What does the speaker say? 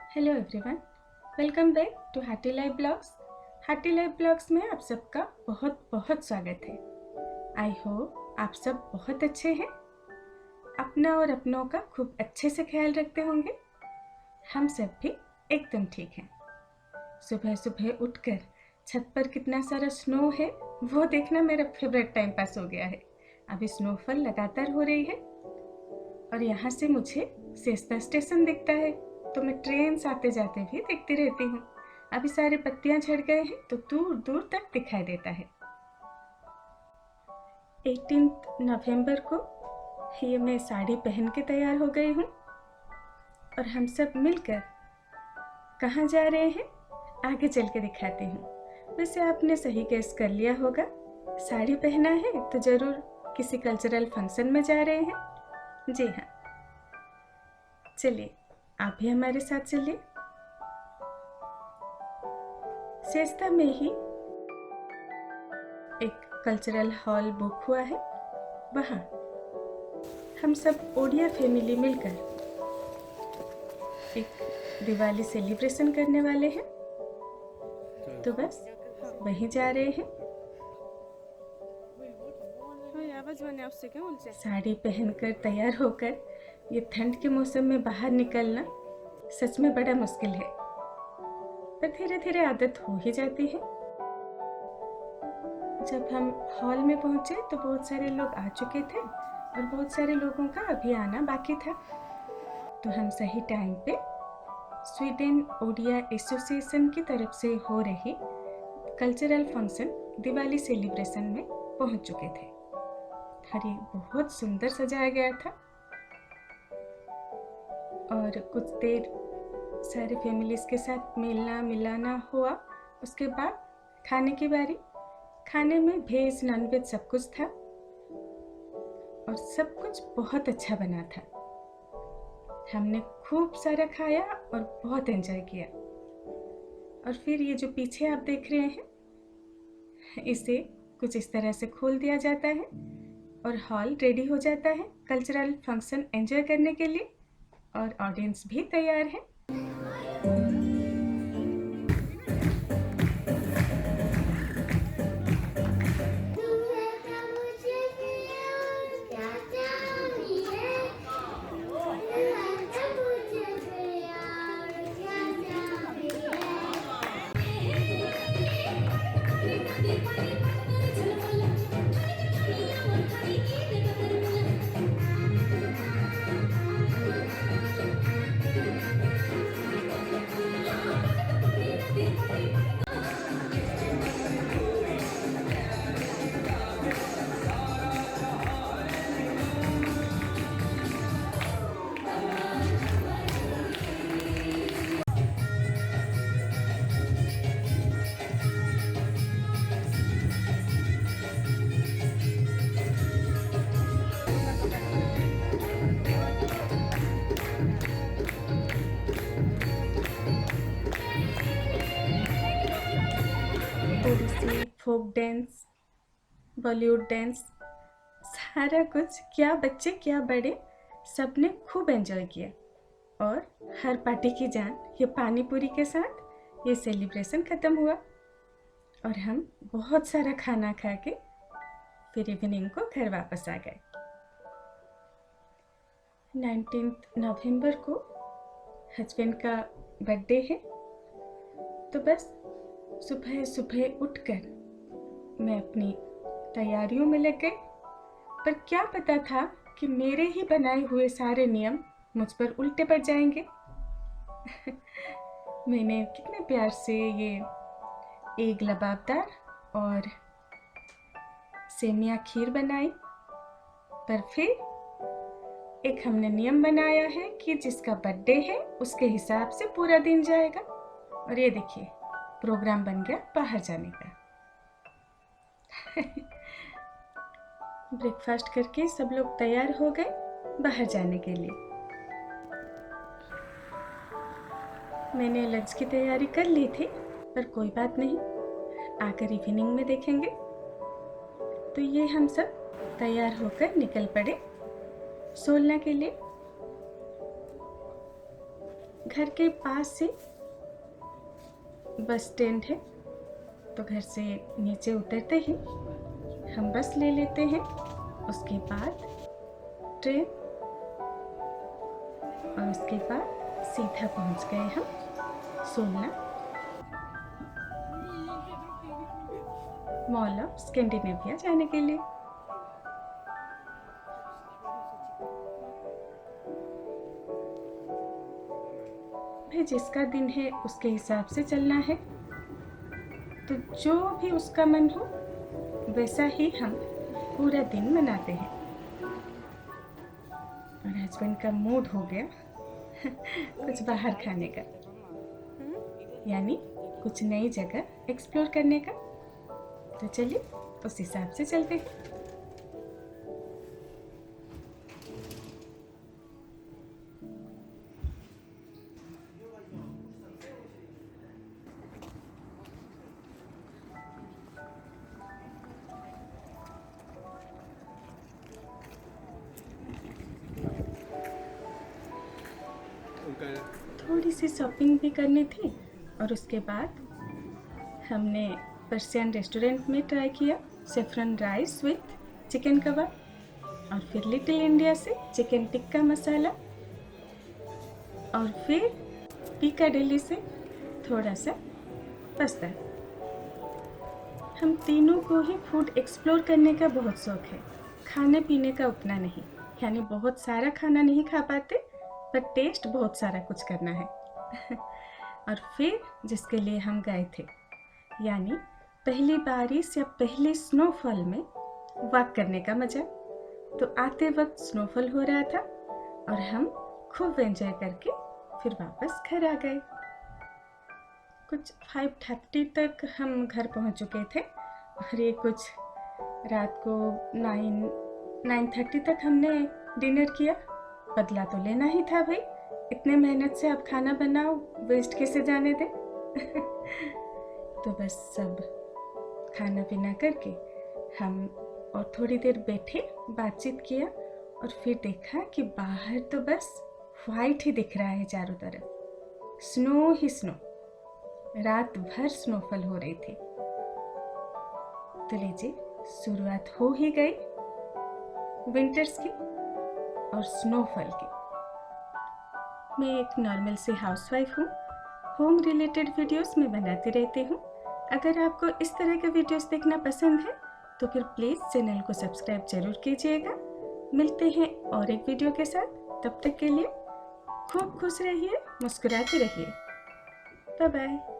Hello everyone, welcome back to hearty life blogs. Hearty life blogs में आप सबका बहुत बहुत स्वागत है। आई होप आप सब बहुत अच्छे हैं, अपना और अपनों का खूब अच्छे से ख्याल रखते होंगे। हम सब भी एकदम ठीक हैं। सुबह सुबह उठकर छत पर कितना सारा स्नो है वो देखना मेरा फेवरेट टाइम पास हो गया है। अभी स्नोफॉल लगातार हो रही है और यहाँ से मुझे सेस्ता स्टेशन दिखता है, तो मैं ट्रेन आते जाते भी देखती रहती हूँ। अभी सारी पत्तियां झड़ गए हैं तो दूर दूर तक दिखाई देता है। 18 नवंबर को ये मैं साड़ी पहन के तैयार हो गई हूँ और हम सब मिलकर कहाँ जा रहे हैं आगे चल के दिखाती हूँ। वैसे आपने सही गेस कर लिया होगा, साड़ी पहना है तो जरूर किसी कल्चरल फंक्शन में जा रहे हैं। जी हाँ, चलिए आप भी हमारे साथ चलिए। सेस्ता में ही एक कल्चरल हॉल बुक हुआ है, वहाँ हम सब ओडिया फैमिली मिलकर एक दिवाली सेलिब्रेशन करने वाले हैं, तो बस वहीं जा रहे हैं। साड़ी पहनकर तैयार होकर ये ठंड के मौसम में बाहर निकलना सच में बड़ा मुश्किल है, पर धीरे धीरे आदत हो ही जाती है। जब हम हॉल में पहुंचे तो बहुत सारे लोग आ चुके थे और बहुत सारे लोगों का अभी आना बाकी था, तो हम सही टाइम पे स्वीडन ओडिया एसोसिएशन की तरफ से हो रही कल्चरल फंक्शन दिवाली सेलिब्रेशन में पहुंच चुके थे। हर एक बहुत सुंदर सजाया गया था और कुछ देर सारे फैमिलीज के साथ मिलना मिलाना हुआ। उसके बाद खाने की बारी। खाने में वेज नॉन वेज सब कुछ था और सब कुछ बहुत अच्छा बना था। हमने खूब सारा खाया और बहुत एंजॉय किया। और फिर ये जो पीछे आप देख रहे हैं, इसे कुछ इस तरह से खोल दिया जाता है और हॉल रेडी हो जाता है कल्चरल फंक्शन एंजॉय करने के लिए, और ऑडियंस भी तैयार है। Odissi, folk dance, Bollywood dance, सारा कुछ, क्या बच्चे क्या बड़े, सबने खूब एंजॉय किया। और हर पार्टी की जान ये पानी पूरी के साथ ये सेलिब्रेशन ख़त्म हुआ और हम बहुत सारा खाना खा के फिर इवनिंग को घर वापस आ गए। 19 नवंबर को हस्बैंड का बर्थडे है, तो बस सुबह सुबह उठकर मैं अपनी तैयारियों में लग गई। पर क्या पता था कि मेरे ही बनाए हुए सारे नियम मुझ पर उल्टे पड़ जाएंगे। मैंने कितने प्यार से ये एक लबाबदार और सेमिया खीर बनाई, पर फिर एक हमने नियम बनाया है कि जिसका बर्थडे है उसके हिसाब से पूरा दिन जाएगा, और ये देखिए प्रोग्राम बन गया बाहर जाने का। ब्रेकफास्ट करके सब लोग तैयार हो गए बाहर जाने के लिए। मैंने लंच की तैयारी कर ली थी, पर कोई बात नहीं, आकर इवनिंग में देखेंगे। तो ये हम सब तैयार होकर निकल पड़े सोलना के लिए। घर के पास से बस स्टैंड है, तो घर से नीचे उतरते ही हम बस ले लेते हैं। उसके बाद ट्रेन, और उसके बाद सीधा पहुंच गए हम सोलना मॉल ऑफ स्कैंडिनेविया जाने के लिए। भाई जिसका दिन है उसके हिसाब से चलना है, तो जो भी उसका मन हो वैसा ही हम पूरा दिन मनाते हैं। और हस्बैंड का मूड हो गया कुछ बाहर खाने का, यानी कुछ नई जगह एक्सप्लोर करने का। तो चलिए उस हिसाब से चलते हैं। थोड़ी सी शॉपिंग भी करनी थी, और उसके बाद हमने पर्सियन रेस्टोरेंट में ट्राई किया सेफ्रन राइस विथ चिकन कबाब, और फिर लिटिल इंडिया से चिकन टिक्का मसाला, और फिर पिकाडेली से थोड़ा सा पास्ता। हम तीनों को ही फूड एक्सप्लोर करने का बहुत शौक है, खाने पीने का उतना नहीं, यानी बहुत सारा खाना नहीं खा पाते, पर टेस्ट बहुत सारा कुछ करना है और फिर जिसके लिए हम गए थे, यानी पहली बारिश या पहली स्नोफॉल में वॉक करने का मज़ा। तो आते वक्त स्नोफॉल हो रहा था और हम खूब एंजॉय करके फिर वापस घर आ गए। कुछ 5:30 तक हम घर पहुंच चुके थे, और ये कुछ रात को 9:30 तक हमने डिनर किया। बदला तो लेना ही था भाई, इतने मेहनत से आप खाना बनाओ, वेस्ट कैसे जाने दें तो बस सब खाना पीना करके हम और थोड़ी देर बैठे, बातचीत किया, और फिर देखा कि बाहर तो बस वाइट ही दिख रहा है चारों तरफ, स्नो ही स्नो। रात भर स्नोफॉल हो रही थी। तो लीजिए शुरुआत हो ही गई विंटर्स की और स्नोफॉल की। मैं एक नॉर्मल सी हाउसवाइफ हूँ, होम रिलेटेड वीडियोस मैं बनाती रहती हूँ। अगर आपको इस तरह के वीडियोस देखना पसंद है तो फिर प्लीज़ चैनल को सब्सक्राइब जरूर कीजिएगा। मिलते हैं और एक वीडियो के साथ, तब तक के लिए खूब खुश रहिए, मुस्कुराते रहिए। Bye bye.